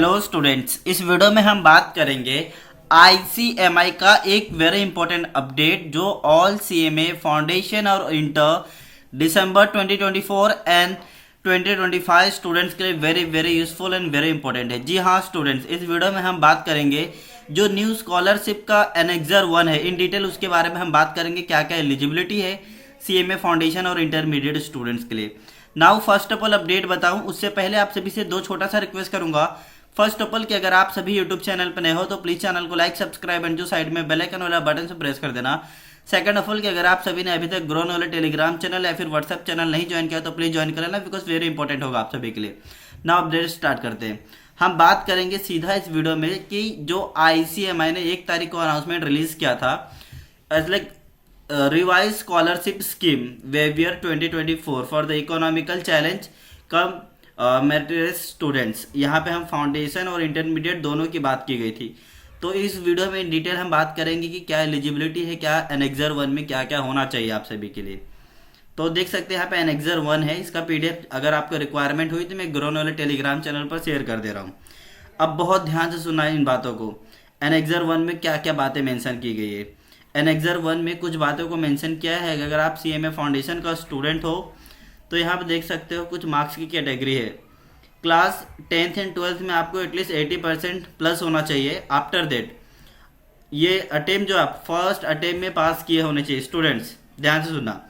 Hello students, इस video में हम बात करेंगे आईसीएमआई का एक वेरी इंपॉर्टेंट अपडेट जो ऑल सीएमए फाउंडेशन और इंटर दिसंबर 2024 एंड 2025 स्टूडेंट्स के लिए very very useful and very important है। जी हाँ स्टूडेंट्स, इस वीडियो में हम बात करेंगे जो न्यू स्कॉलरशिप का एनेक्सर 1 है, इन डिटेल उसके बारे में हम बात करेंगे, क्या क्या एलिजिबिलिटी है सीएमए फाउंडेशन और इंटरमीडिएट स्टूडेंट्स के लिए। Now first of all update बताऊं उससे पहले आप सभी से दो छोटा सा रिक्वेस्ट करूंगा। फर्स्ट ऑफ ऑल कि अगर आप सभी यूट्यूब चैनल पर नए हो तो प्लीज चैनल को लाइक सब्सक्राइब एंड जो साइड में बेल आइकन वाला बटन से प्रेस कर देना। सेकंड ऑफ ऑल कि अगर आप सभी ने अभी तक ग्रो वाले टेलीग्राम चैनल या फिर व्हाट्सएप चैनल नहीं ज्वाइन किया तो प्लीज ज्वाइन कर लेना, बिकॉज वेरी इंपॉर्टेंट होगा आप सभी के लिए। नाउ अपडेट स्टार्ट करते हैं। हम बात करेंगे सीधा इस वीडियो में कि जो आईसीएमआई ने 1 तारीख को अनाउंसमेंट रिलीज किया था as like revise scholarship scheme waiver 2024 for the economical challenge cum meritorious students. यहाँ पे हम फाउंडेशन और इंटरमीडिएट दोनों की बात की गई थी। तो इस वीडियो में इन डिटेल हम बात करेंगे कि क्या एलिजिबिलिटी है, क्या एनेक्सर 1 में क्या क्या होना चाहिए आप सभी के लिए। तो देख सकते हैं यहाँ पे एनेक्सर 1 है, इसका पीडीएफ अगर आपको रिक्वायरमेंट हुई तो मैं ग्रोन वाले टेलीग्राम चैनल पर शेयर कर दे रहा हूँ। अब बहुत ध्यान से सुना है इन बातों को। एनेक्सर 1 में क्या क्या बातें मेंशन की गई है। एनेक्सर 1 में कुछ बातों को मेंशन किया है कि अगर आप सीएमए फाउंडेशन का स्टूडेंट हो तो यहाँ पे देख सकते हो कुछ मार्क्स की कैटेगरी है। क्लास 10th एंड 12th में आपको एटलीस्ट 80% प्लस होना चाहिए। आफ्टर दैट ये अटेम्प्ट जो आप फर्स्ट अटेम्प्ट में पास किए होने चाहिए। स्टूडेंट्स ध्यान से सुनना,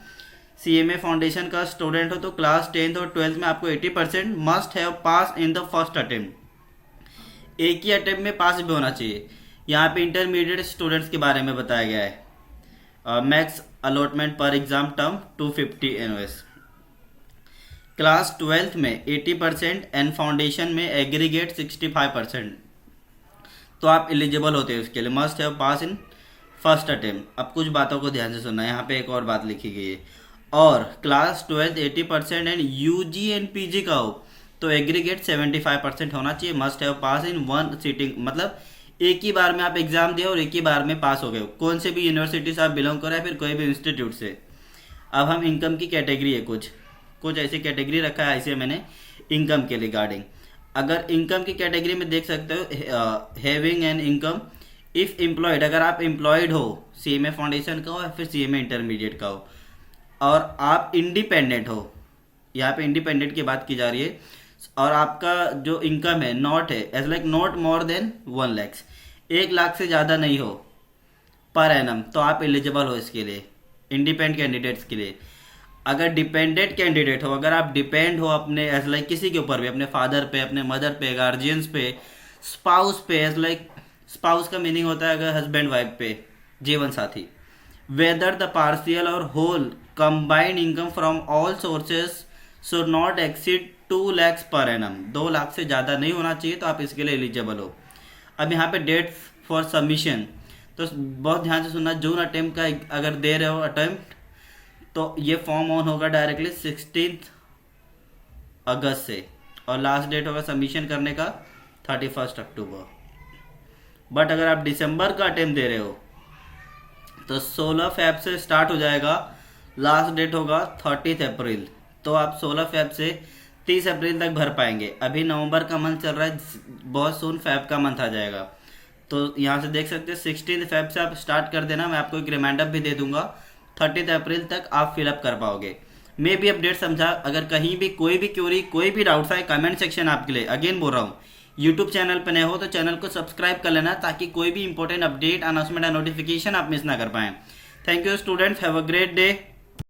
सीएमए फाउंडेशन का स्टूडेंट हो तो क्लास 10th और 12th में आपको 80% must have pass in the first attempt. एक ही अटेम्प्ट में पास भी होना चाहिए। यहाँ पे इंटरमीडिएट स्टूडेंट्स के बारे में बताया गया है। मैक्स अलॉटमेंट पर exam term 250 NOS. Class 12th में 80% एंड फाउंडेशन में एग्रीगेट 65%, तो आप एलिजिबल होते हैं उसके लिए। Must have pass in first attempt. अब कुछ बातों को ध्यान से सुनना, यहाँ पे एक और बात लिखी गई है। और class 12th 80% and UG and PG का हो तो एग्रीगेट 75% होना चाहिए। Must have pass in 1 sitting, मतलब एक ही बार में आप एग्जाम दिए और एक ही बार में पास हो गए, कौन से भी यूनिवर्सिटी से आप बिलोंग करें या फिर कोई भी इंस्टीट्यूट से। अब हम इनकम की कैटेगरी है, कुछ ऐसी कैटेगरी रखा है ऐसे मैंने इनकम के रिगार्डिंग। अगर इनकम की कैटेगरी में देख सकते हो having an income if employed, अगर आप एम्प्लॉयड हो सीएमए फाउंडेशन का हो या फिर सीएमए इंटरमीडिएट का हो और आप इंडिपेंडेंट हो, यहाँ पे इंडिपेंडेंट की बात की जा रही है, और आपका जो इनकम है नॉट है as like not more than 1 lakh, 1 lakh से ज़्यादा नहीं हो पर एनम, तो आप एलिजिबल हो इसके लिए, इंडिपेंडेंट कैंडिडेट्स के लिए। अगर डिपेंडेंट कैंडिडेट हो, अगर आप डिपेंड हो अपने एज लाइक किसी के ऊपर भी, अपने फादर पे, अपने मदर पे, गार्जियंस पे, स्पाउस पे, एज लाइक स्पाउस का मीनिंग होता है अगर हस्बैंड वाइफ पे, जीवन साथी। वेदर द पार्शियल और whole combined income from all sources should not exceed 2 lakh per annum, 2 lakh से ज़्यादा नहीं होना चाहिए, तो आप इसके लिए एलिजिबल हो। अब यहाँ पे डेट फॉर सबमिशन, तो बहुत ध्यान से सुनना, जून अटेम्प्ट का अगर दे रहे हो अटेम्प्ट तो ये फॉर्म ऑन होगा डायरेक्टली 16 अगस्त से, और लास्ट डेट होगा सबमिशन करने का 31 अक्टूबर। बट अगर आप दिसंबर का अटेम्प्ट दे रहे हो तो 16 फेब से स्टार्ट हो जाएगा, लास्ट डेट होगा 30 अप्रैल, तो आप 16 फेब से 30 अप्रैल तक भर पाएंगे। अभी नवंबर का मंथ चल रहा है, बहुत सून फेब का मंथ आ जाएगा, तो यहाँ से देख सकते हैं 16 फेब से आप स्टार्ट कर देना। मैं आपको एक रिमाइंडर भी दे दूंगा, 30 अप्रैल तक आप फिलअप कर पाओगे। मैं भी अपडेट समझा, अगर कहीं भी कोई भी क्यूरी, कोई भी डाउट्स आए, कमेंट सेक्शन आपके लिए। अगेन बोल रहा हूँ, यूट्यूब चैनल पर नए हो तो चैनल को सब्सक्राइब कर लेना ताकि कोई भी इंपॉर्टेंट अपडेट, अनाउंसमेंट या नोटिफिकेशन आप मिस ना कर पाएं। Thank you students, have a great day.